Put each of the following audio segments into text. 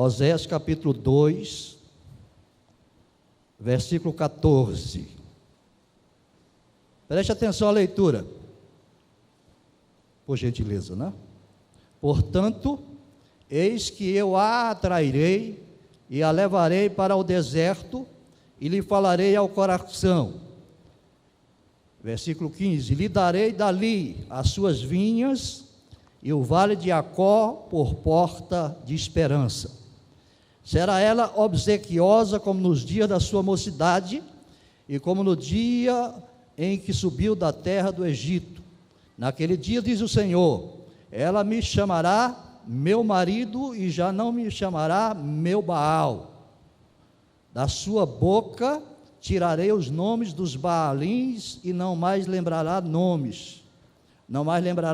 Oséias capítulo 2, versículo 14. Preste atenção à leitura, por gentileza, né? Portanto, eis que eu a atrairei e a levarei para o deserto e lhe falarei ao coração. Versículo 15: lhe darei dali as suas vinhas e o vale de Jacó por porta de esperança. Será ela obsequiosa como nos dias da sua mocidade e como no dia em que subiu da terra do Egito. Naquele dia, diz o Senhor, ela me chamará meu marido e já não me chamará meu Baal. Da sua boca tirarei os nomes dos Baalins e não mais lembrará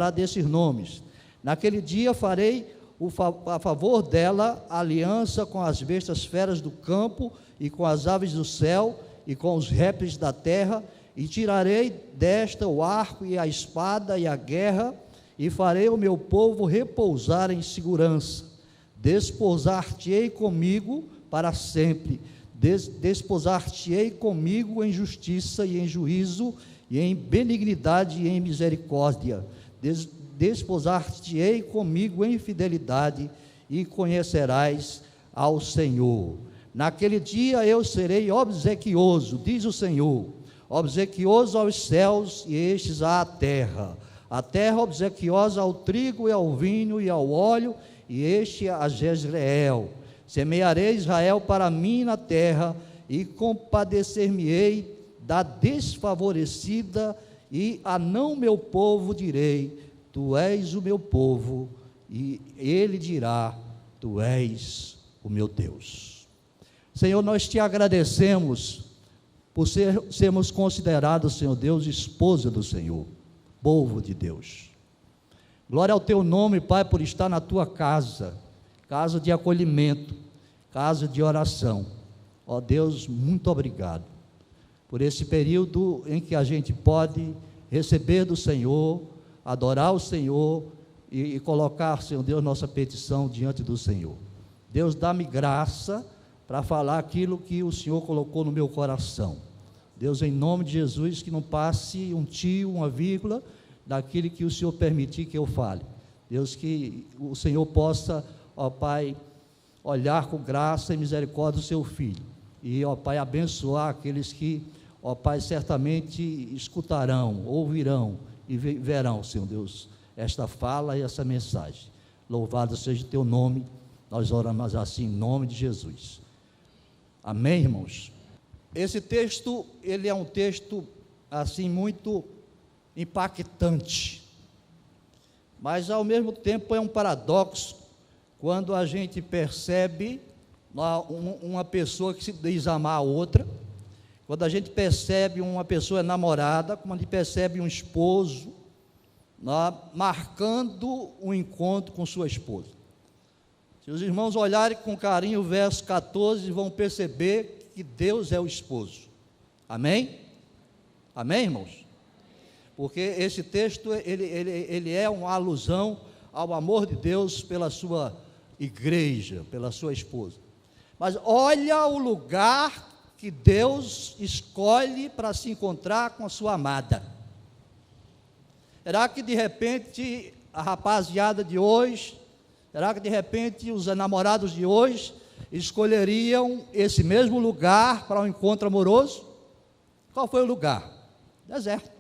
desses nomes. Naquele dia farei a favor dela aliança com as bestas feras do campo e com as aves do céu e com os répteis da terra, e tirarei desta o arco e a espada e a guerra, e farei o meu povo repousar em segurança. Desposar-te-ei comigo para sempre, desposar-te-ei comigo em justiça e em juízo, e em benignidade e em misericórdia. Desposar-te-ei comigo em fidelidade, e conhecerás ao Senhor. Naquele dia eu serei obsequioso, diz o Senhor, obsequioso aos céus e estes à terra. A terra obsequiosa ao trigo e ao vinho e ao óleo, e este a Jezreel. Semearei Israel para mim na terra, e compadecer-me-ei da desfavorecida, e a não meu povo direi, tu és o meu povo, e ele dirá, tu és o meu Deus. Senhor, nós te agradecemos por sermos considerados, Senhor Deus, esposa do Senhor, povo de Deus. Glória ao teu nome, Pai, por estar na tua casa, casa de acolhimento, casa de oração. Ó Deus, muito obrigado por esse período em que a gente pode receber do Senhor, adorar o Senhor e colocar, Senhor Deus, nossa petição diante do Senhor. Deus, dá-me graça para falar aquilo que o Senhor colocou no meu coração. Deus, em nome de Jesus, que não passe um tio, uma vírgula, daquilo que o Senhor permitir que eu fale. Deus, que o Senhor possa, ó Pai, olhar com graça e misericórdia o seu Filho, e, ó Pai, abençoar aqueles que, ó Pai, certamente escutarão, ouvirão e verão, Senhor Deus, esta fala e essa mensagem. Louvado seja o teu nome, nós oramos assim em nome de Jesus. Amém, irmãos? Esse texto, ele é um texto, assim, muito impactante, mas ao mesmo tempo é um paradoxo, quando a gente percebe uma pessoa que se diz amar a outra, quando a gente percebe uma pessoa namorada, quando a gente percebe um esposo, marcando um encontro com sua esposa. Se os irmãos olharem com carinho o verso 14, vão perceber que Deus é o esposo. Amém? Amém, irmãos? Porque esse texto, ele é uma alusão ao amor de Deus pela sua igreja, pela sua esposa. Mas olha o lugar que Deus escolhe para se encontrar com a sua amada. Será que de repente a rapaziada de hoje, será que de repente os namorados de hoje escolheriam esse mesmo lugar para um encontro amoroso? Qual foi o lugar? Deserto.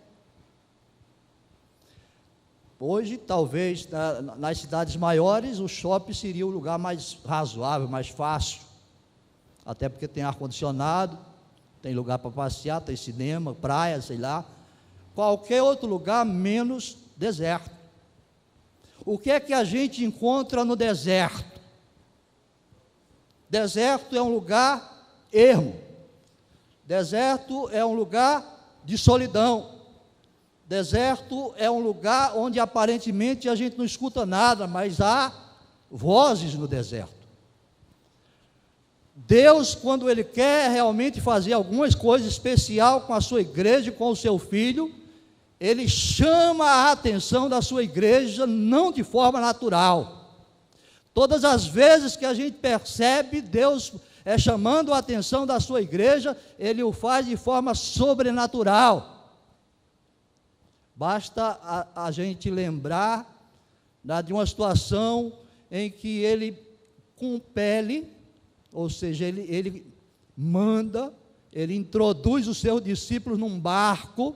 Hoje, talvez, nas cidades maiores, o shopping seria o lugar mais razoável, mais fácil, até porque tem ar-condicionado, tem lugar para passear, tem cinema, praia, sei lá, qualquer outro lugar menos deserto. O que é que a gente encontra no deserto? Deserto é um lugar ermo, deserto é um lugar de solidão, deserto é um lugar onde aparentemente a gente não escuta nada, mas há vozes no deserto. Deus, quando Ele quer realmente fazer algumas coisas especial com a sua igreja, com o seu filho, Ele chama a atenção da sua igreja, não de forma natural. Todas as vezes que a gente percebe Deus chamando a atenção da sua igreja, Ele o faz de forma sobrenatural. Basta a gente lembrar de uma situação em que Ele compele, ou seja, ele manda, Ele introduz os seus discípulos num barco,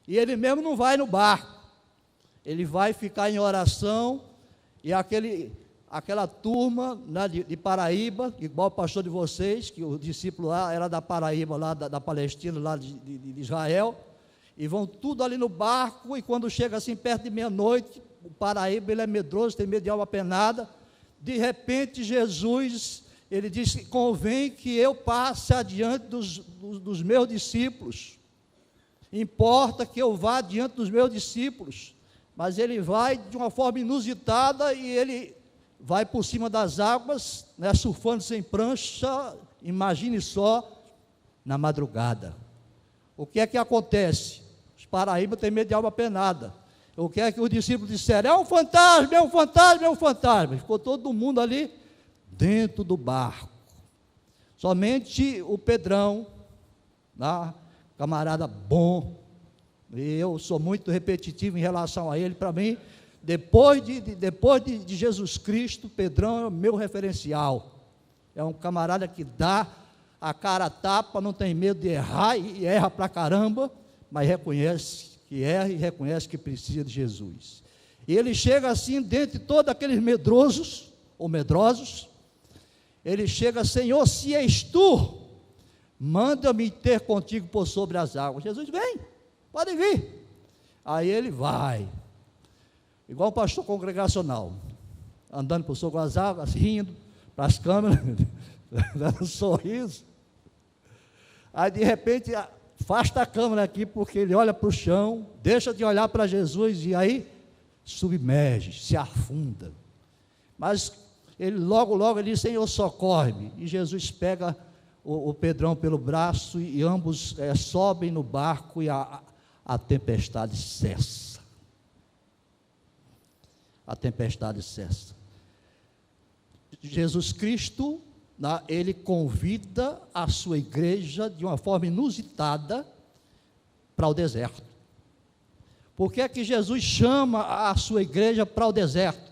e Ele mesmo não vai no barco, Ele vai ficar em oração, e aquela turma de Paraíba, igual o pastor de vocês, que o discípulo lá era da Paraíba, lá da Palestina, lá de Israel, e vão tudo ali no barco, e quando chega assim perto de meia-noite, o Paraíba, ele é medroso, tem medo de alma penada, de repente Jesus, ele diz: convém que eu passe adiante dos meus discípulos, importa que eu vá adiante dos meus discípulos, mas ele vai de uma forma inusitada, e ele vai por cima das águas, surfando sem prancha, imagine só, na madrugada. O que é que acontece? Os Paraíba têm medo de alma penada. O que é que os discípulos disseram? É um fantasma, é um fantasma, é um fantasma. Ficou todo mundo ali dentro do barco. Somente o Pedrão, camarada bom, e eu sou muito repetitivo em relação a ele. Para mim, depois de Jesus Cristo, Pedrão é o meu referencial. É um camarada que dá a cara a tapa, não tem medo de errar, e erra pra caramba, mas reconhece que erra e reconhece que precisa de Jesus. E ele chega assim, dentre todos aqueles medrosos, ou medrosos, ele chega: Senhor, se és tu, manda-me ter contigo por sobre as águas. Jesus: vem, pode vir. Aí ele vai, igual um pastor congregacional, andando por sobre as águas, rindo para as câmeras, dando um sorriso. Aí de repente afasta a câmera aqui, porque ele olha para o chão, deixa de olhar para Jesus, e aí submerge, se afunda. Mas ele logo ele diz: Senhor, socorre-me. E Jesus pega o Pedrão pelo braço, e ambos sobem no barco, e a tempestade cessa. A tempestade cessa. Jesus Cristo, ele convida a sua igreja de uma forma inusitada para o deserto. Por que é que Jesus chama a sua igreja para o deserto?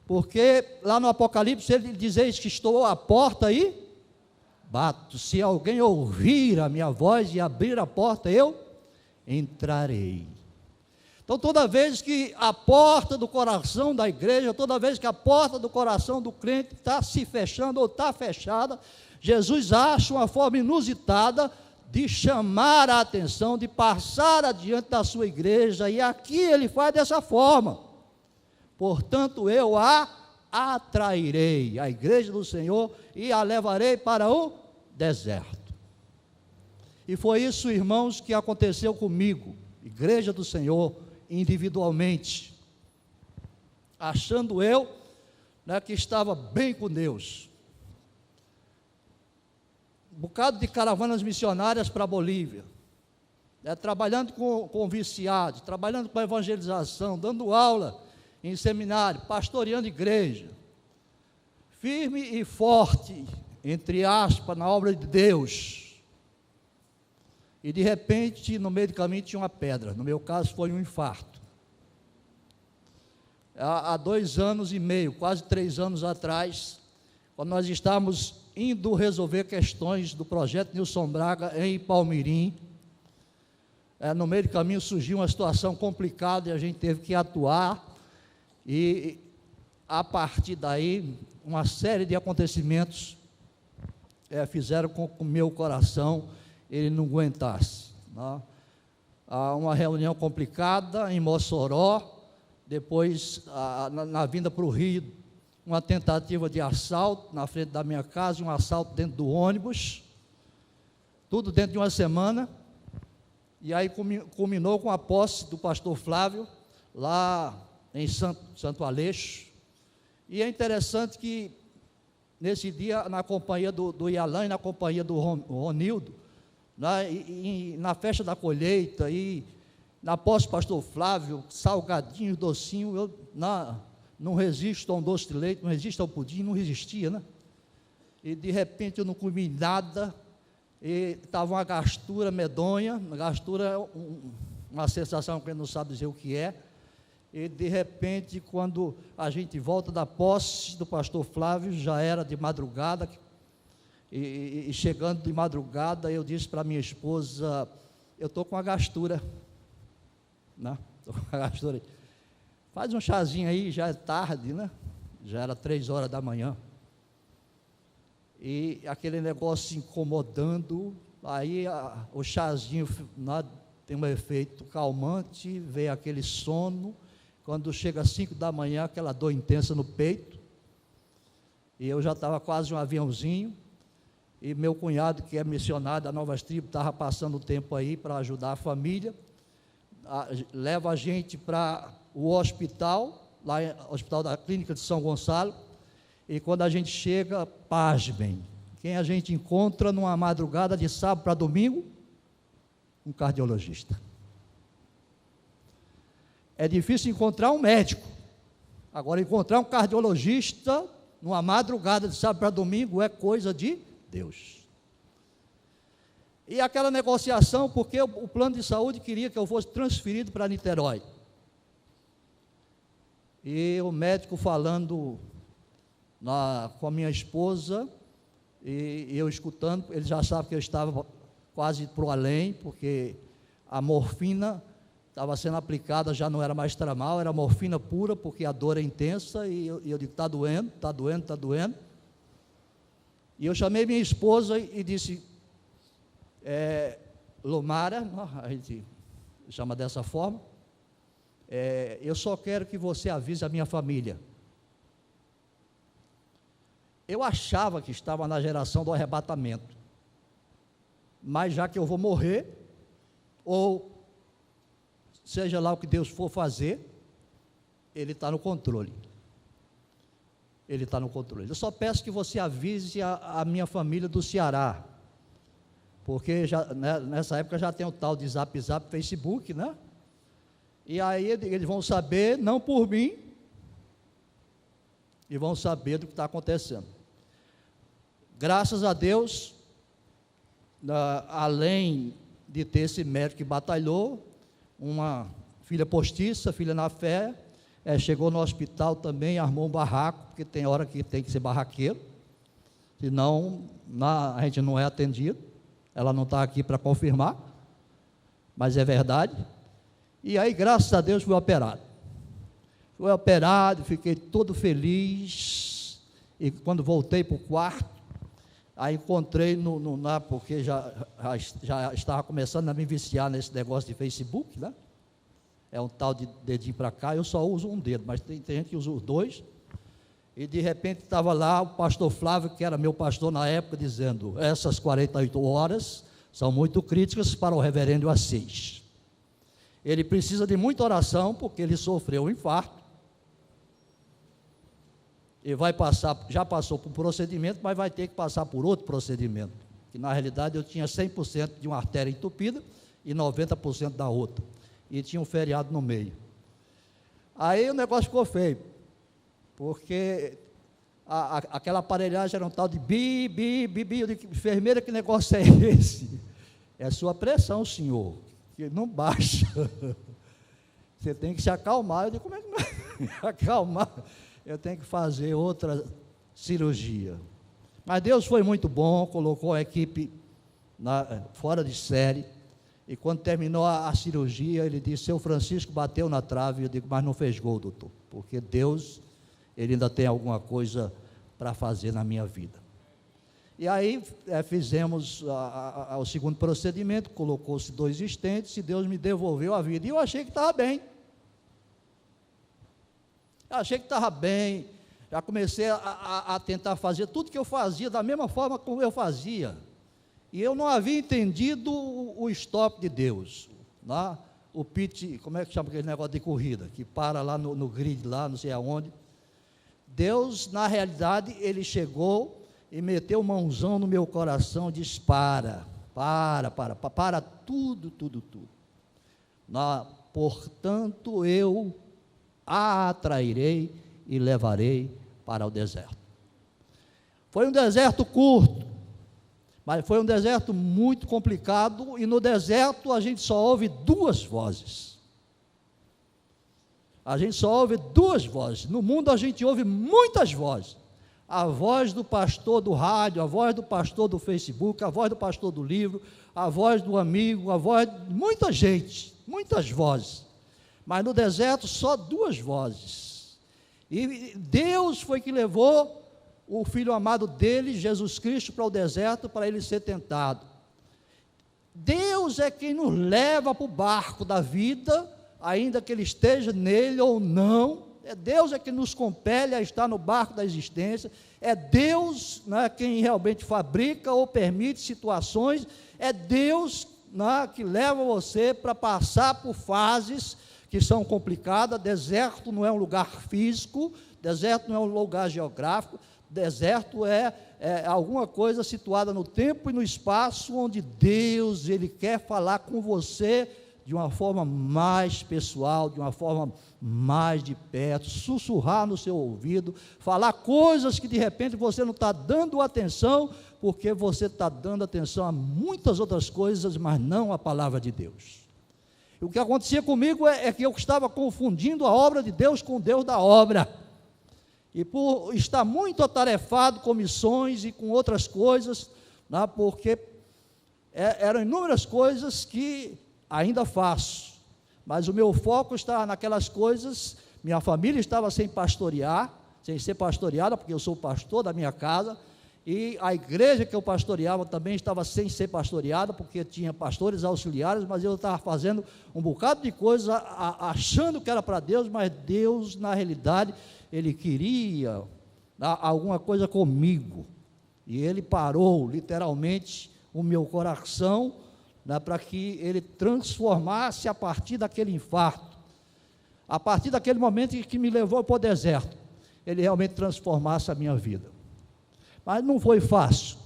Porque lá no Apocalipse ele diz: eis que estou à porta e bato, se alguém ouvir a minha voz e abrir a porta, eu entrarei. Então, toda vez que a porta do coração da igreja, toda vez que a porta do coração do crente está se fechando ou está fechada, Jesus acha uma forma inusitada de chamar a atenção, de passar adiante da sua igreja, e aqui ele faz dessa forma: portanto eu a atrairei, a igreja do Senhor, e a levarei para o deserto. E foi isso, irmãos, que aconteceu comigo, igreja do Senhor, individualmente, achando eu que estava bem com Deus. Um bocado de caravanas missionárias para a Bolívia, trabalhando com viciados, trabalhando com evangelização, dando aula em seminário, pastoreando igreja, firme e forte, entre aspas, na obra de Deus. E de repente, no meio do caminho tinha uma pedra. No meu caso foi um infarto. Há 2 anos e meio, quase 3 anos atrás, quando nós estávamos indo resolver questões do projeto Nilson Braga em Palmirim, no meio do caminho surgiu uma situação complicada e a gente teve que atuar, e a partir daí uma série de acontecimentos fizeram com que o meu coração ele não aguentasse. Há uma reunião complicada em Mossoró, depois na vinda para o Rio, uma tentativa de assalto na frente da minha casa, um assalto dentro do ônibus, tudo dentro de uma semana, e aí culminou com a posse do pastor Flávio, lá em Santo Aleixo. E é interessante que nesse dia, na companhia do Ialan e na companhia do Ronildo, na festa da colheita, e na posse do pastor Flávio, salgadinho, docinho, não resisto a um doce de leite, não resisto ao pudim, não resistia, né? E de repente eu não comi nada, e estava uma gastura medonha. Gastura é uma sensação que a gente não sabe dizer o que é. E de repente, quando a gente volta da posse do pastor Flávio, já era de madrugada, e chegando de madrugada, eu disse para minha esposa: eu estou com uma gastura, né? Estou com uma gastura. Faz um chazinho aí, já é tarde, né? Já era 3 horas da manhã. E aquele negócio incomodando, aí o chazinho tem um efeito calmante, veio aquele sono. Quando chega às 5 da manhã, aquela dor intensa no peito, e eu já estava quase um aviãozinho, e meu cunhado, que é missionário da Novas Tribos, estava passando o tempo aí para ajudar a família, leva a gente para o hospital, lá no hospital da Clínica de São Gonçalo, e quando a gente chega, pasmem, quem a gente encontra numa madrugada de sábado para domingo? Um cardiologista. É difícil encontrar um médico, agora encontrar um cardiologista numa madrugada de sábado para domingo é coisa de Deus. E aquela negociação, porque o plano de saúde queria que eu fosse transferido para Niterói. E o médico falando com a minha esposa, e eu escutando, ele já sabe que eu estava quase para o além, porque a morfina estava sendo aplicada, já não era mais tramal, era morfina pura, porque a dor é intensa, e eu digo: está doendo, está doendo, está doendo. E eu chamei minha esposa e disse: Lomara, a gente chama dessa forma, eu só quero que você avise a minha família. Eu achava que estava na geração do arrebatamento, mas já que eu vou morrer, ou seja lá o que Deus for fazer, Ele está no controle. Ele está no controle. Eu só peço que você avise a minha família do Ceará, porque nessa época já tem o tal de Zap, Facebook, né? E aí eles vão saber, não por mim, e vão saber do que está acontecendo. Graças a Deus, além de ter esse médico que batalhou, uma filha postiça, filha na fé, chegou no hospital também, armou um barraco, porque tem hora que tem que ser barraqueiro, senão a gente não é atendido. Ela não está aqui para confirmar, mas é verdade. E aí, graças a Deus, fui operado. Fui operado, fiquei todo feliz, e quando voltei para o quarto, aí encontrei porque já estava começando a me viciar nesse negócio de Facebook, né? É um tal de dedinho para cá, eu só uso um dedo, mas tem gente que usa os dois. E de repente estava lá o pastor Flávio, que era meu pastor na época, dizendo: essas 48 horas são muito críticas para o reverendo Assis. Ele precisa de muita oração, porque ele sofreu um infarto. E vai passar, já passou por um procedimento, mas vai ter que passar por outro procedimento, que na realidade eu tinha 100% de uma artéria entupida e 90% da outra, e tinha um feriado no meio. Aí o negócio ficou feio, porque aquela aparelhagem era um tal de bi, eu digo: enfermeira, que negócio é esse? É sua pressão, senhor, que não baixa, você tem que se acalmar. Eu digo: como é que não acalmar? Eu tenho que fazer outra cirurgia. Mas Deus foi muito bom, colocou a equipe fora de série, e quando terminou a cirurgia, ele disse: seu Francisco bateu na trave. Eu digo: mas não fez gol, doutor, porque Deus, Ele ainda tem alguma coisa para fazer na minha vida. E aí fizemos o segundo procedimento, colocou-se 2 estentes, e Deus me devolveu a vida, e eu achei que estava bem. Achei que estava bem, já comecei a tentar fazer tudo que eu fazia da mesma forma como eu fazia, e eu não havia entendido o stop de Deus, né? O pit, como é que chama aquele negócio de corrida, que para lá no grid, lá não sei aonde. Deus, na realidade, Ele chegou e meteu mãozão no meu coração e disse: para tudo. Portanto, eu a atrairei e levarei para o deserto. Foi um deserto curto, mas foi um deserto muito complicado, e no deserto a gente só ouve duas vozes. A gente só ouve duas vozes. No mundo a gente ouve muitas vozes. A voz do pastor do rádio, a voz do pastor do Facebook, a voz do pastor do livro, a voz do amigo, a voz de muita gente, muitas vozes. Mas no deserto só duas vozes. E Deus foi que levou o Filho amado dele, Jesus Cristo, para o deserto, para ele ser tentado. Deus é quem nos leva para o barco da vida, ainda que ele esteja nele ou não. Deus é que nos compele a estar no barco da existência. É Deus, né, quem realmente fabrica ou permite situações. É Deus, né, que leva você para passar por fases que são complicadas. Deserto não é um lugar físico, deserto não é um lugar geográfico. Deserto é alguma coisa situada no tempo e no espaço, onde Deus, Ele quer falar com você de uma forma mais pessoal, de uma forma mais de perto, sussurrar no seu ouvido, falar coisas que de repente você não está dando atenção, porque você está dando atenção a muitas outras coisas, mas não a palavra de Deus. E o que acontecia comigo é que eu estava confundindo a obra de Deus com o Deus da obra. E por estar muito atarefado com missões e com outras coisas, né, porque eram inúmeras coisas que ainda faço, mas o meu foco está naquelas coisas. Minha família estava sem pastorear, sem ser pastoreada, porque eu sou pastor da minha casa, e a igreja que eu pastoreava também estava sem ser pastoreada, porque tinha pastores auxiliares, mas eu estava fazendo um bocado de coisa, achando que era para Deus, mas Deus, na realidade, Ele queria alguma coisa comigo, e Ele parou, literalmente, o meu coração, né, para que Ele transformasse a partir daquele infarto, a partir daquele momento que me levou para o deserto, Ele realmente transformasse a minha vida. Mas não foi fácil,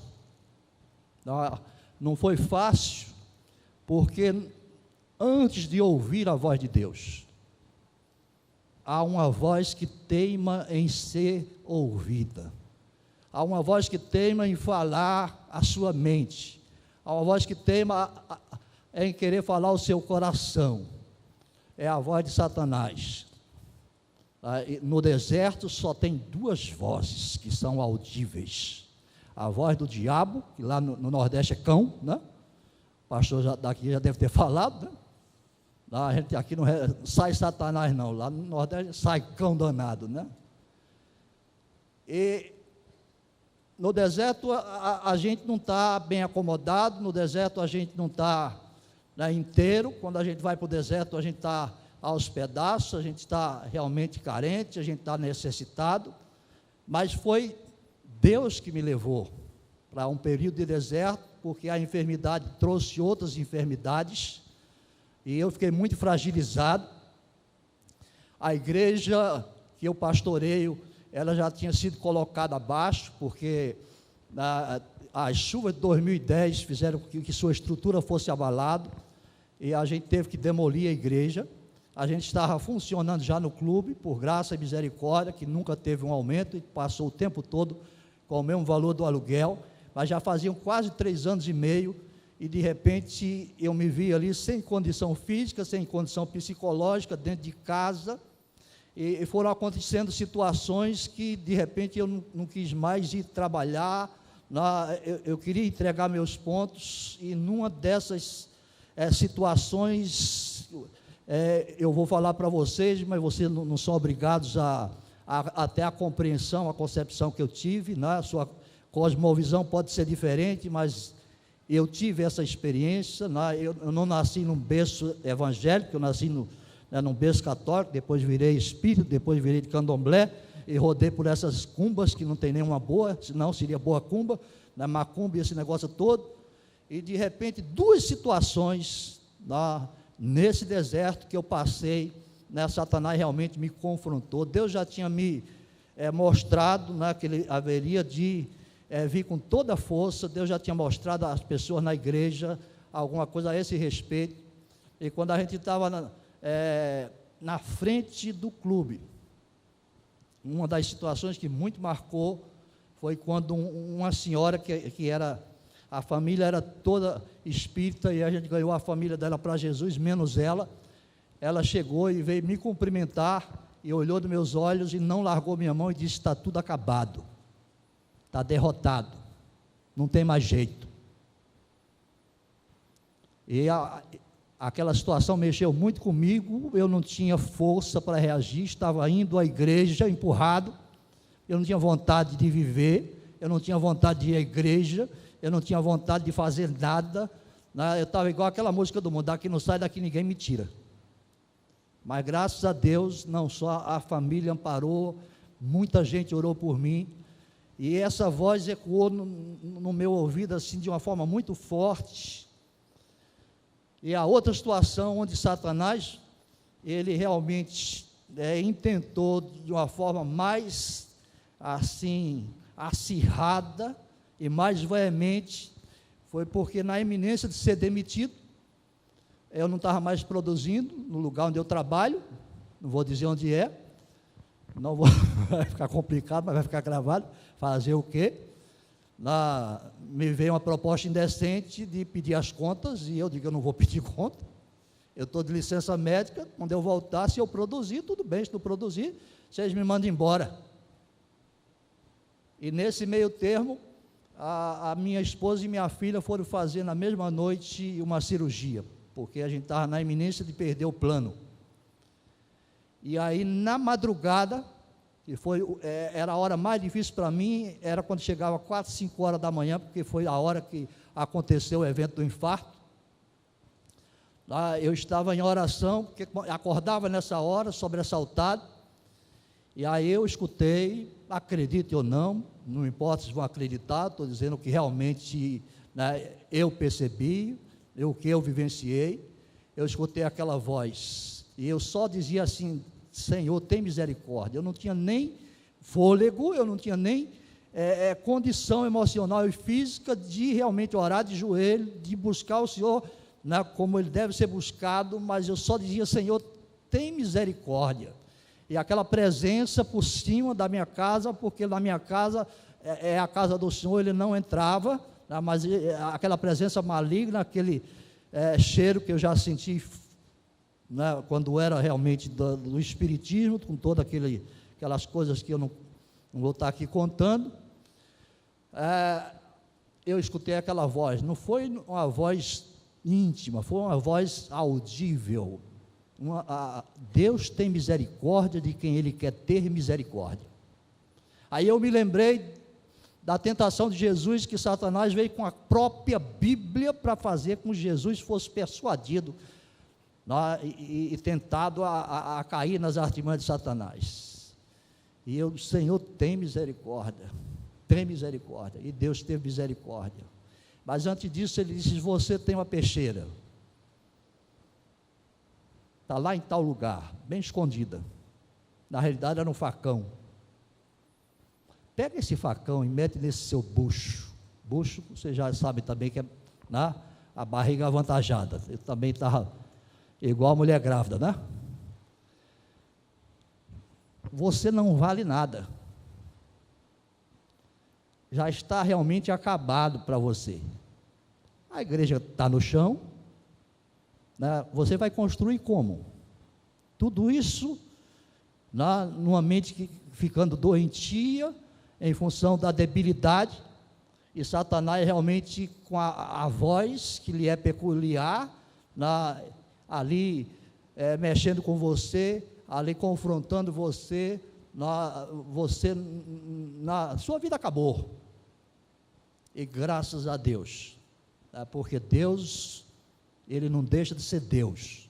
não foi fácil, porque antes de ouvir a voz de Deus, há uma voz que teima em ser ouvida, há uma voz que teima em falar a sua mente, há uma voz que teima em querer falar o seu coração. É a voz de Satanás. No deserto só tem duas vozes que são audíveis: a voz do diabo, que lá no Nordeste é cão, né? O pastor daqui já deve ter falado, né? Lá a gente aqui não sai Satanás não, lá no Nordeste sai cão danado, né? E no deserto a gente não está bem acomodado, no deserto a gente não está, né, inteiro. Quando a gente vai para o deserto, a gente está aos pedaços, a gente está realmente carente, a gente está necessitado, mas foi Deus que me levou para um período de deserto, porque a enfermidade trouxe outras enfermidades, e eu fiquei muito fragilizado. A igreja que eu pastoreio, ela já tinha sido colocada abaixo, porque as chuvas de 2010 fizeram com que sua estrutura fosse abalada, e a gente teve que demolir a igreja. A gente estava funcionando já no clube, por graça e misericórdia, que nunca teve um aumento, e passou o tempo todo com o mesmo valor do aluguel, mas já faziam quase 3 anos e meio, e de repente eu me vi ali sem condição física, sem condição psicológica, dentro de casa, e foram acontecendo situações que de repente eu não quis mais ir trabalhar. Eu queria entregar meus pontos, e numa dessas situações, eu vou falar para vocês, mas vocês não são obrigados até a compreensão, a concepção que eu tive, né? A sua cosmovisão pode ser diferente, mas eu tive essa experiência, né? Eu não nasci num berço evangélico, eu nasci num berço católico, depois virei espírita, depois virei de candomblé, e rodei por essas cumbas, que não tem nenhuma boa, senão seria boa cumba, na macumba e esse negócio todo, e de repente 2 situações nesse deserto que eu passei, né, Satanás realmente me confrontou. Deus já tinha me mostrado, né, que ele haveria de vir com toda a força. Deus já tinha mostrado às pessoas na igreja alguma coisa a esse respeito, e quando a gente estava na frente do clube, uma das situações que muito marcou foi quando uma senhora que era, a família era toda espírita, e a gente ganhou a família dela para Jesus, menos ela. Ela chegou e veio me cumprimentar, e olhou nos meus olhos e não largou minha mão e disse: está tudo acabado, está derrotado, não tem mais jeito. E aquela situação mexeu muito comigo, eu não tinha força para reagir, estava indo à igreja empurrado, eu não tinha vontade de viver, eu não tinha vontade de ir à igreja, eu não tinha vontade de fazer nada, né? Eu estava igual aquela música do mundo: daqui não sai, daqui ninguém me tira. Mas graças a Deus, não só a família amparou, muita gente orou por mim, e essa voz ecoou no meu ouvido assim de uma forma muito forte. E a outra situação onde Satanás, ele realmente intentou de uma forma mais assim, acirrada e mais veemente, foi porque na iminência de ser demitido, eu não estava mais produzindo no lugar onde eu trabalho, não vou dizer onde é, não vou, vai ficar complicado, mas vai ficar gravado. Fazer o quê? Me veio uma proposta indecente de pedir as contas, e eu digo: eu não vou pedir conta, eu estou de licença médica, quando eu voltar, se eu produzir, tudo bem, se não produzir, vocês me mandam embora. E nesse meio termo, a minha esposa e minha filha foram fazer na mesma noite uma cirurgia, porque a gente estava na iminência de perder o plano. E aí, na madrugada, que era a hora mais difícil para mim, era quando chegava 4, 5 horas da manhã, porque foi a hora que aconteceu o evento do infarto. Lá eu estava em oração, porque acordava nessa hora, sobressaltado, e aí eu escutei, acredite ou não, não importa se vão acreditar, estou dizendo que realmente, né, eu percebi, o que eu vivenciei. Eu escutei aquela voz, e eu só dizia assim: Senhor, tem misericórdia. Eu não tinha nem fôlego, eu não tinha nem condição emocional e física de realmente orar de joelho, de buscar o Senhor, né, como Ele deve ser buscado, mas eu só dizia: Senhor, tem misericórdia. E aquela presença por cima da minha casa, porque na minha casa é a casa do Senhor, Ele não entrava, né, mas aquela presença maligna, aquele cheiro que eu já senti, né, quando era realmente do espiritismo, com todas aquelas coisas que eu não vou estar aqui contando, eu escutei aquela voz. Não foi uma voz íntima, foi uma voz audível. Deus tem misericórdia de quem Ele quer ter misericórdia. Aí eu me lembrei da tentação de Jesus, que Satanás veio com a própria Bíblia para fazer com que Jesus fosse persuadido e tentado a cair nas artimanhas de Satanás. E eu: Senhor, tem misericórdia, e Deus teve misericórdia. Mas antes disso Ele disse: você tem uma peixeira, está lá em tal lugar, bem escondida. Na realidade era um facão. Pega esse facão e mete nesse seu bucho. Bucho, você já sabe também que é, né, a barriga avantajada. Eu também estava igual a mulher grávida, né? Você não vale nada. Já está realmente acabado para você. A igreja está no chão, né? Você vai construir como? Tudo isso numa mente ficando doentia, em função da debilidade, e Satanás realmente com a voz que lhe é peculiar, ali mexendo com você, ali confrontando você, sua vida acabou. E graças a Deus, porque Deus, Ele não deixa de ser Deus,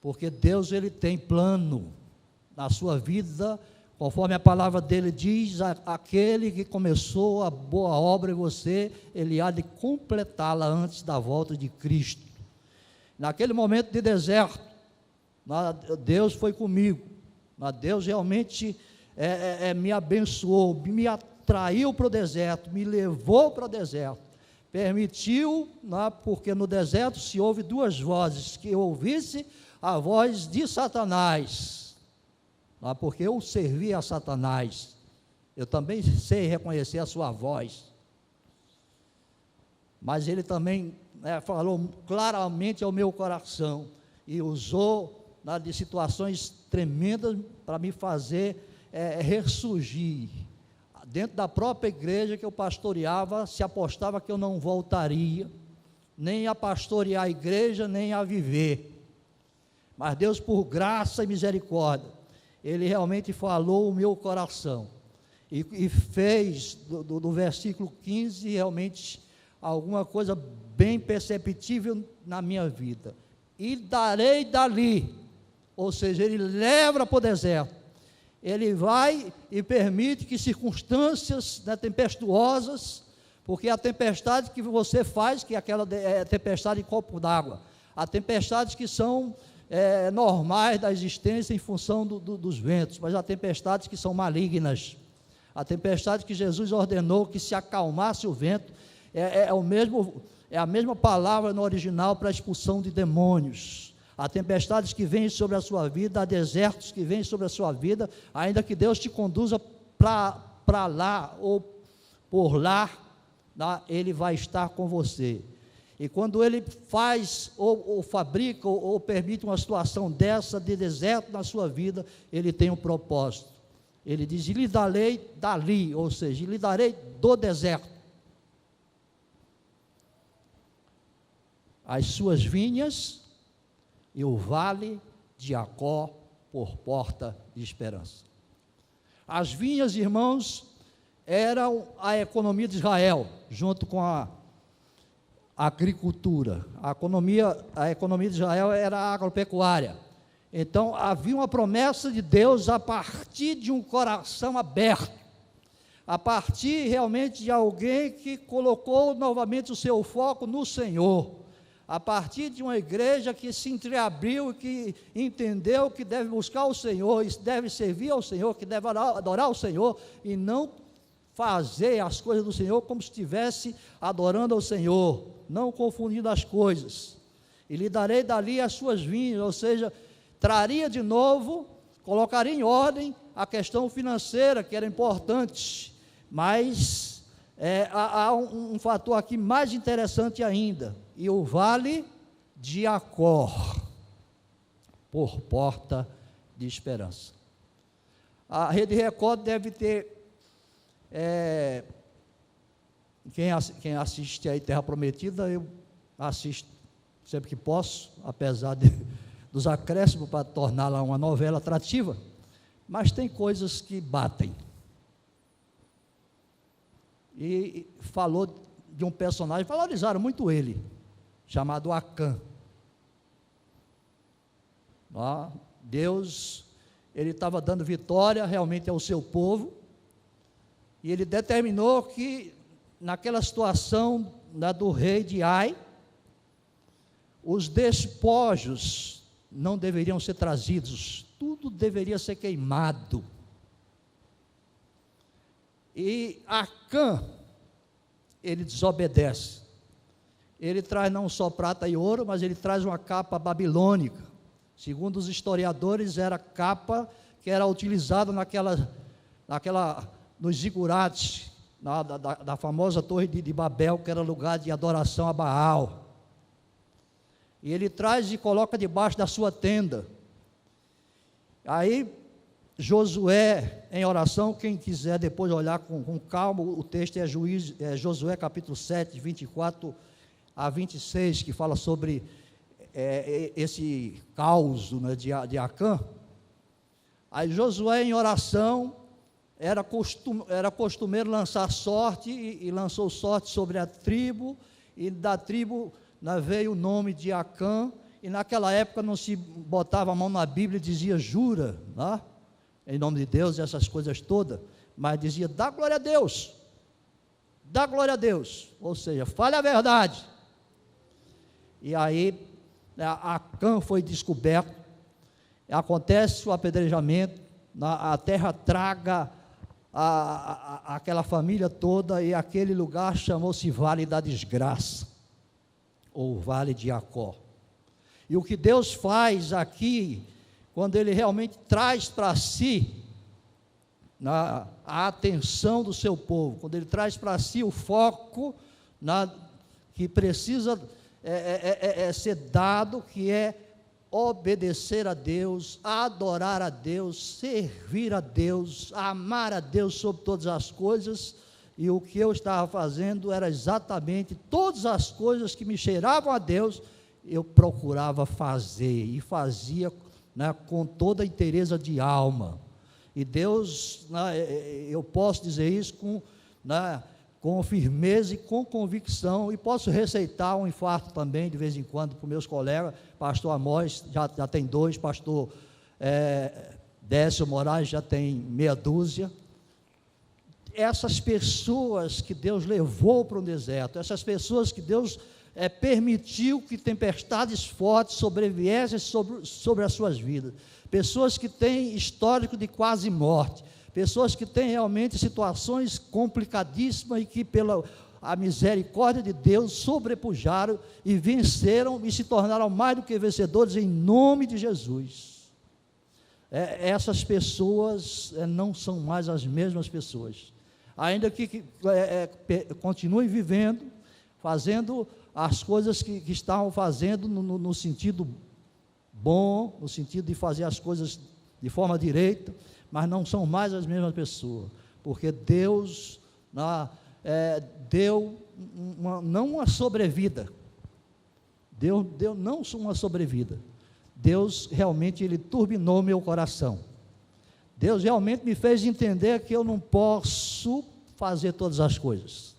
porque Deus, Ele tem plano na sua vida, conforme a palavra dele diz: aquele que começou a boa obra em você, Ele há de completá-la antes da volta de Cristo. Naquele momento de deserto, Deus foi comigo, Deus realmente me abençoou, me atraiu para o deserto, me levou para o deserto, permitiu, porque no deserto se ouve duas vozes: que eu ouvisse a voz de Satanás, porque eu servi a Satanás, eu também sei reconhecer a sua voz, mas ele também falou claramente ao meu coração, e usou de situações tremendas para me fazer ressurgir. Dentro da própria igreja que eu pastoreava, se apostava que eu não voltaria, nem a pastorear a igreja, nem a viver. Mas Deus, por graça e misericórdia, Ele realmente falou o meu coração, e fez do versículo 15, realmente, alguma coisa bem perceptível na minha vida. E darei dali, ou seja, Ele leva para o deserto, Ele vai e permite que circunstâncias tempestuosas, porque a tempestade que você faz, que é aquela tempestade em copo d'água, há tempestades que são normais da existência em função dos ventos, mas há tempestades que são malignas. A tempestade que Jesus ordenou que se acalmasse o vento, é a mesma palavra no original para a expulsão de demônios. Há tempestades que vêm sobre a sua vida, há desertos que vêm sobre a sua vida, ainda que Deus te conduza para lá ou por lá, Ele vai estar com você. E quando Ele faz ou fabrica ou permite uma situação dessa de deserto na sua vida, Ele tem um propósito. Ele diz: lhe darei dali, ou seja, lhe darei do deserto as suas vinhas e o vale de Jacó por porta de esperança. As vinhas, irmãos, eram a economia de Israel, junto com a agricultura. A economia de Israel era a agropecuária. Então, havia uma promessa de Deus a partir de um coração aberto, a partir realmente de alguém que colocou novamente o seu foco no Senhor, a partir de uma igreja que se entreabriu e que entendeu que deve buscar o Senhor, deve servir ao Senhor, que deve adorar o Senhor, e não fazer as coisas do Senhor como se estivesse adorando ao Senhor, não confundindo as coisas. E lhe darei dali as suas vinhas, ou seja, traria de novo, colocaria em ordem a questão financeira, que era importante, mas há um fator aqui mais interessante ainda: e o vale de Jacó por porta de esperança. A Rede Record deve ter, quem assiste aí Terra Prometida, eu assisto sempre que posso, apesar dos acréscimos para torná-la uma novela atrativa, mas tem coisas que batem. E falou de um personagem, valorizaram muito ele, chamado Acã. Deus, Ele estava dando vitória realmente ao seu povo, e Ele determinou que naquela situação do rei de Ai, os despojos não deveriam ser trazidos, tudo deveria ser queimado. E Acã, ele desobedece, ele traz não só prata e ouro, mas ele traz uma capa babilônica. Segundo os historiadores, era a capa que era utilizada nos zigurates, da famosa torre de Babel, que era lugar de adoração a Baal. E ele traz e coloca debaixo da sua tenda. Aí Josué, em oração, quem quiser depois olhar com calma, o texto é Josué capítulo 7, 24 a 26, que fala sobre esse caos de Acã. Aí Josué, em oração, era costumeiro lançar sorte, e lançou sorte sobre a tribo, e da tribo veio o nome de Acã, e naquela época não se botava a mão na Bíblia e dizia jura, em nome de Deus, essas coisas todas, mas dizia dá glória a Deus, ou seja, fale a verdade. E aí Acã foi descoberto, acontece o apedrejamento, a terra traga aquela família toda, e aquele lugar chamou-se Vale da Desgraça, ou Vale de Jacó. E o que Deus faz aqui quando ele realmente traz para si a atenção do seu povo, quando ele traz para si o foco que precisa ser dado, que é obedecer a Deus, adorar a Deus, servir a Deus, amar a Deus sobre todas as coisas. E o que eu estava fazendo era exatamente todas as coisas que me cheiravam a Deus, eu procurava fazer, e fazia com toda a inteireza de alma. E Deus, eu posso dizer isso com firmeza e com convicção, e posso receitar um infarto também, de vez em quando, para os meus colegas. Pastor Amós já tem 2, pastor Décio Moraes já tem meia dúzia. Essas pessoas que Deus levou para o deserto, essas pessoas que Deus permitiu que tempestades fortes sobreviessem sobre as suas vidas, pessoas que têm histórico de quase morte, pessoas que têm realmente situações complicadíssimas e que pela a misericórdia de Deus sobrepujaram e venceram e se tornaram mais do que vencedores em nome de Jesus. Essas pessoas não são mais as mesmas pessoas, ainda que continuem vivendo, fazendo as coisas que estavam fazendo no sentido bom, no sentido de fazer as coisas de forma direita, mas não são mais as mesmas pessoas, porque Deus deu não uma sobrevida, Deus deu não uma sobrevida, Deus realmente, Ele turbinou meu coração, Deus realmente me fez entender que eu não posso fazer todas as coisas,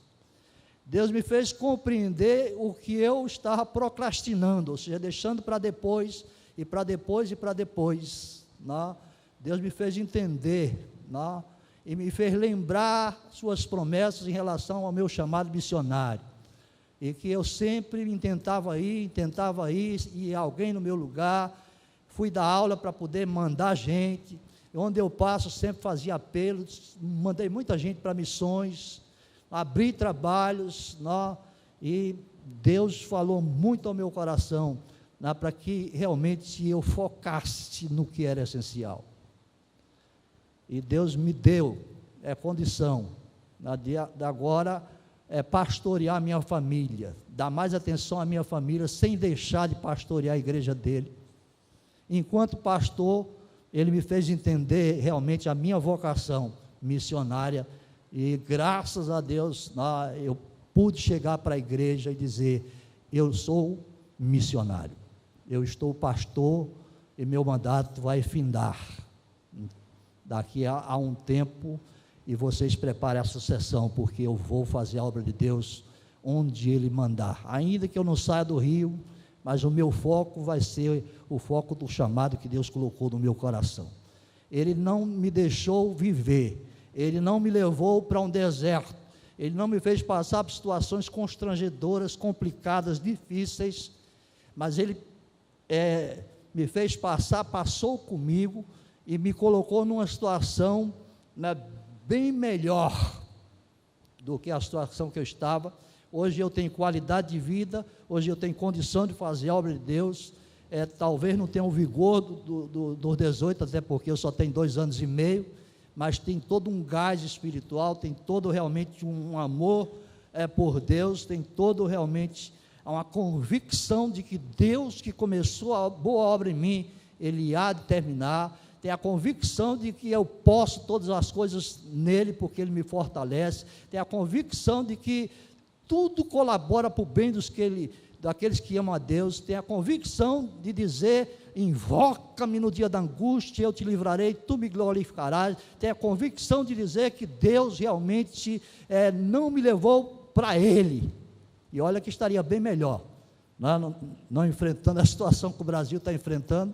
Deus me fez compreender o que eu estava procrastinando, ou seja, deixando para depois, e para depois, e para depois, Deus me fez entender, e me fez lembrar suas promessas em relação ao meu chamado missionário, e que eu sempre tentava ir, e alguém no meu lugar, fui dar aula para poder mandar gente, onde eu passo sempre fazia apelos, mandei muita gente para missões, abri trabalhos, e Deus falou muito ao meu coração, para que realmente eu focasse no que era essencial, e Deus me deu condição, de agora, pastorear a minha família, dar mais atenção à minha família, sem deixar de pastorear a igreja dele. Enquanto pastor, ele me fez entender realmente a minha vocação missionária, e graças a Deus, eu pude chegar para a igreja e dizer, eu sou missionário, eu estou pastor, e meu mandato vai findar, daqui a um tempo, e vocês preparem a sucessão, porque eu vou fazer a obra de Deus, onde Ele mandar, ainda que eu não saia do Rio, mas o meu foco vai ser o foco do chamado que Deus colocou no meu coração. Ele não me deixou viver, Ele não me levou para um deserto, Ele não me fez passar por situações constrangedoras, complicadas, difíceis, mas Ele me fez passou comigo, e me colocou numa situação bem melhor do que a situação que eu estava. Hoje eu tenho qualidade de vida, hoje eu tenho condição de fazer a obra de Deus, talvez não tenha o vigor dos 18, até porque eu só tenho 2 anos e meio, mas tem todo um gás espiritual, tem todo realmente um amor por Deus, tem todo realmente uma convicção de que Deus que começou a boa obra em mim, Ele há de terminar, tem a convicção de que eu posso todas as coisas nele, porque Ele me fortalece, tem a convicção de que tudo colabora para o bem daqueles que amam a Deus, tem a convicção de dizer, invoca-me no dia da angústia, eu te livrarei, tu me glorificarás, tem a convicção de dizer que Deus realmente não me levou para Ele, e olha que estaria bem melhor, não enfrentando a situação que o Brasil está enfrentando,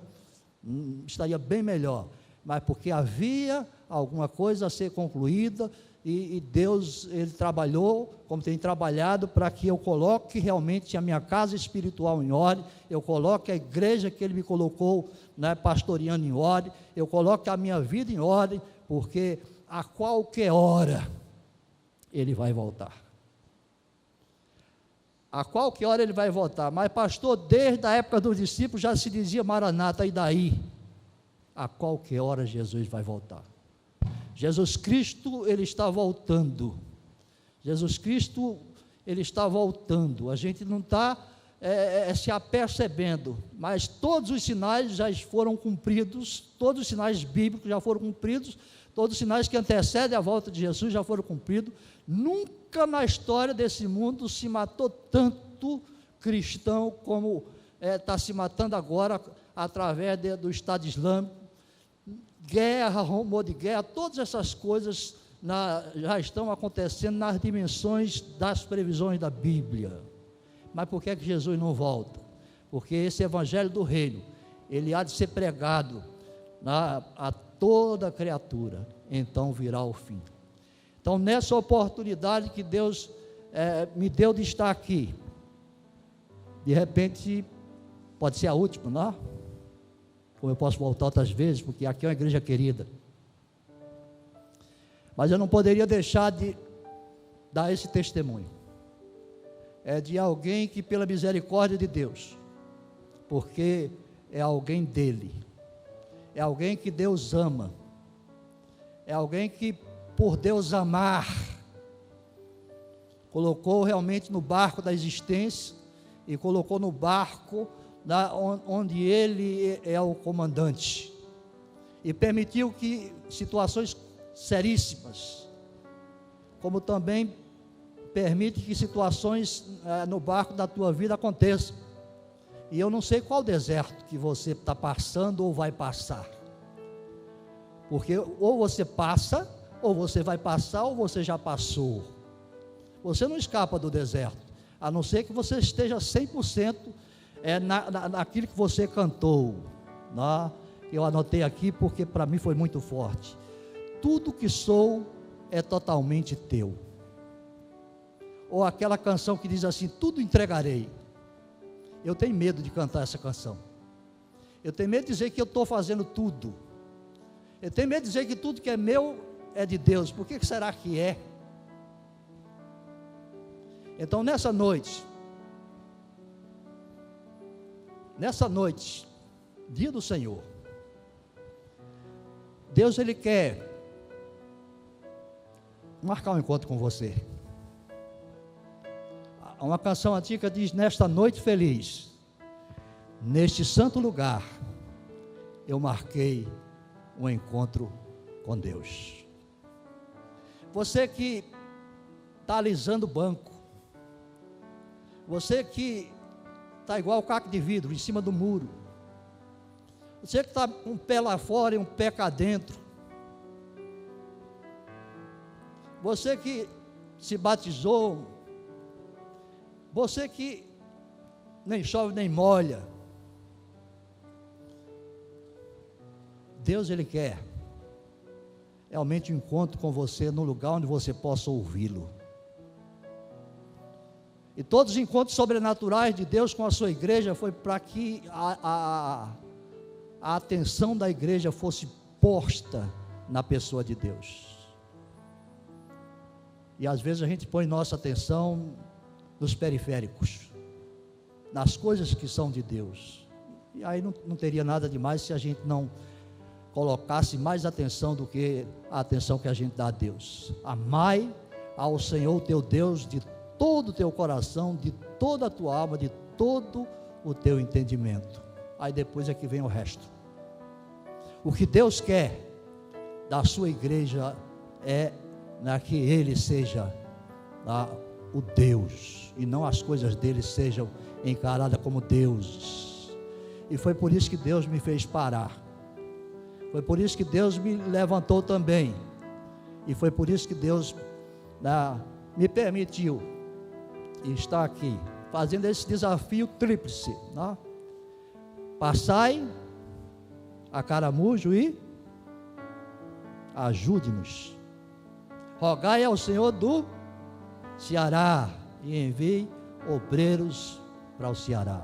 estaria bem melhor, mas porque havia alguma coisa a ser concluída, e Deus, Ele trabalhou, como tem trabalhado, para que eu coloque realmente a minha casa espiritual em ordem, eu coloque a igreja que Ele me colocou, pastoreando em ordem, eu coloque a minha vida em ordem, porque a qualquer hora Ele vai voltar, a qualquer hora Ele vai voltar. Mas pastor, desde a época dos discípulos já se dizia Maranata, e daí? a qualquer hora Jesus vai voltar. Jesus Cristo, Ele está voltando. Jesus Cristo, Ele está voltando. A gente não está se apercebendo, mas todos os sinais já foram cumpridos, todos os sinais bíblicos já foram cumpridos, todos os sinais que antecedem a volta de Jesus já foram cumpridos. Nunca na história desse mundo se matou tanto cristão como está se matando agora através do Estado Islâmico. Guerra, rumor de guerra, todas essas coisas já estão acontecendo nas dimensões das previsões da Bíblia. Mas por que é que Jesus não volta? Porque esse evangelho do reino, ele há de ser pregado a toda criatura, então virá o fim. Então, nessa oportunidade que Deus me deu de estar aqui, de repente, pode ser a última, não é? Como eu posso voltar outras vezes, porque aqui é uma igreja querida. Mas eu não poderia deixar de dar esse testemunho. É de alguém que, pela misericórdia de Deus, porque é alguém dele, é alguém que Deus ama, é alguém que, por Deus amar, colocou realmente no barco da existência e colocou no barco onde ele é o comandante, e permitiu que situações seríssimas, como também permite que situações no barco da tua vida aconteçam. E eu não sei qual deserto que você está passando ou vai passar, porque ou você passa, ou você vai passar, ou você já passou. Você não escapa do deserto, a não ser que você esteja 100% naquilo que você cantou, né? Eu anotei aqui porque para mim foi muito forte. Tudo que sou é totalmente teu. Ou aquela canção que diz assim: tudo entregarei. Eu tenho medo de cantar essa canção. Eu tenho medo de dizer que eu estou fazendo tudo. Eu tenho medo de dizer que tudo que é meu é de Deus. Por que será que é? Então nessa noite, dia do Senhor, Deus, Ele quer marcar um encontro com você. Uma canção antiga diz: nesta noite feliz, neste santo lugar, eu marquei um encontro com Deus. Você que está alisando o banco, você que está igual o caco de vidro em cima do muro, você que está um pé lá fora e um pé cá dentro, você que se batizou, você que nem chove nem molha, Deus, Ele quer realmente um encontro com você num lugar onde você possa ouvi-lo. E todos os encontros sobrenaturais de Deus com a sua igreja foi para que a atenção da igreja fosse posta na pessoa de Deus. E às vezes a gente põe nossa atenção nos periféricos, nas coisas que são de Deus. E aí não teria nada demais se a gente não colocasse mais atenção do que a atenção que a gente dá a Deus. Amai ao Senhor teu Deus de todo o teu coração, de toda a tua alma, de todo o teu entendimento. Aí depois é que vem o resto. O que Deus quer da sua igreja é que Ele seja o Deus, e não as coisas dele sejam encaradas como deuses. E foi por isso que Deus me fez parar, foi por isso que Deus me levantou também, e foi por isso que Deus me permitiu estar aqui, fazendo esse desafio tríplice, né? Passai a caramujo e ajude-nos. Rogai ao Senhor do Ceará e envie obreiros para o Ceará.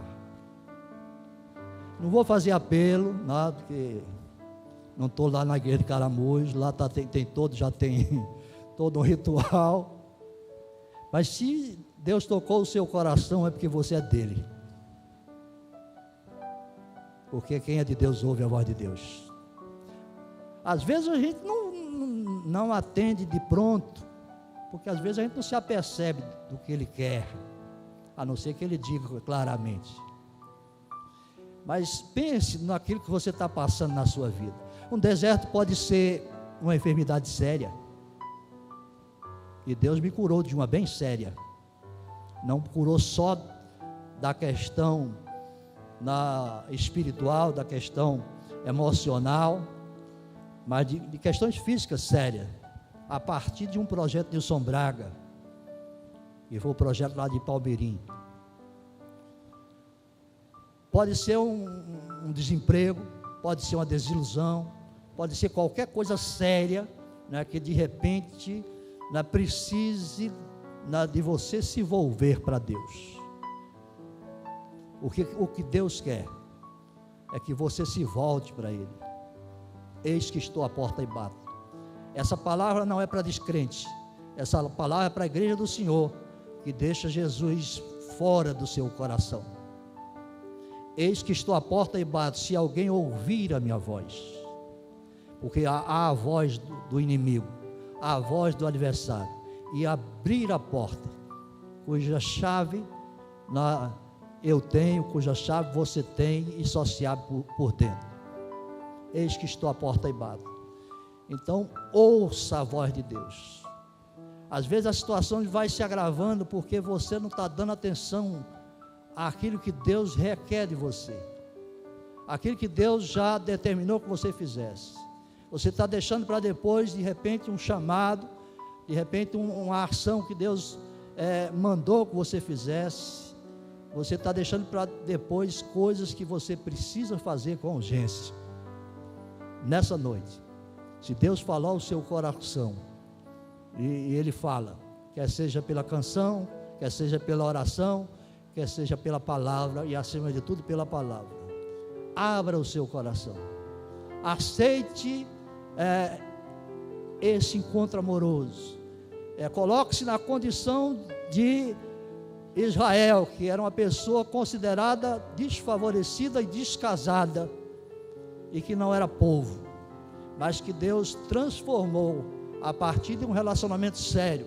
Não vou fazer apelo, nada, porque não estou lá na igreja de Caramujo, lá já tem todo um ritual. Mas se Deus tocou o seu coração, é porque você é dele. Porque quem é de Deus ouve a voz de Deus. Às vezes a gente não atende de pronto, porque às vezes a gente não se apercebe do que Ele quer, a não ser que Ele diga claramente. Mas pense naquilo que você está passando na sua vida. Um deserto pode ser uma enfermidade séria, e Deus me curou de uma bem séria. Não curou só da questão espiritual, da questão emocional, mas de questões físicas sérias, a partir de um projeto de Nilson Braga, e foi o projeto lá de Palmeirim. Pode ser um desemprego, pode ser uma desilusão, pode ser qualquer coisa séria, né, que de repente precise de você se volver para Deus. O que Deus quer é que você se volte para Ele. Eis que estou à porta e bato. Essa palavra não é para descrente, essa palavra é para a igreja do Senhor, que deixa Jesus fora do seu coração. Eis que estou à porta e bato, se alguém ouvir a minha voz, porque há a voz do inimigo, há a voz do adversário, e abrir a porta, cuja chave eu tenho, cuja chave você tem, e só se abre por dentro. Eis que estou à porta e bato. Então ouça a voz de Deus. Às vezes a situação vai se agravando porque você não está dando atenção àquilo que Deus requer de você, aquilo que Deus já determinou que você fizesse. Você está deixando para depois, de repente, um chamado, de repente uma ação que Deus mandou que você fizesse. Você está deixando para depois coisas que você precisa fazer com urgência. Nessa noite, se Deus falar ao seu coração, e Ele fala, quer seja pela canção, quer seja pela oração, quer seja pela palavra, e acima de tudo pela palavra, abra o seu coração, aceite esse encontro amoroso, coloque-se na condição de Israel, que era uma pessoa considerada desfavorecida e descasada, e que não era povo, mas que Deus transformou a partir de um relacionamento sério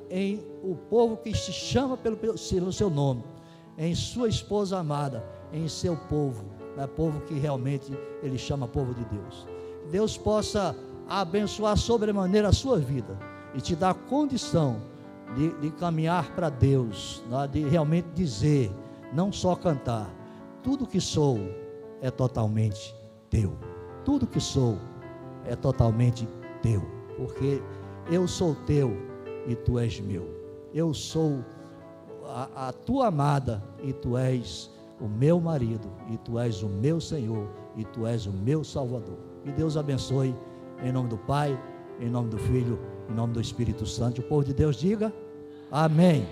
em o povo que se chama pelo seu nome, em sua esposa amada, em seu povo, povo que realmente Ele chama povo de Deus. Deus possa abençoar sobremaneira a sua vida e te dar condição de caminhar para Deus, de realmente dizer, não só cantar, tudo que sou é totalmente teu, tudo que sou é totalmente teu, porque eu sou teu e tu és meu, eu sou a tua amada e tu és o meu marido, e tu és o meu Senhor, e tu és o meu Salvador. E Deus abençoe, em nome do Pai, em nome do Filho, em nome do Espírito Santo. O povo de Deus diga amém.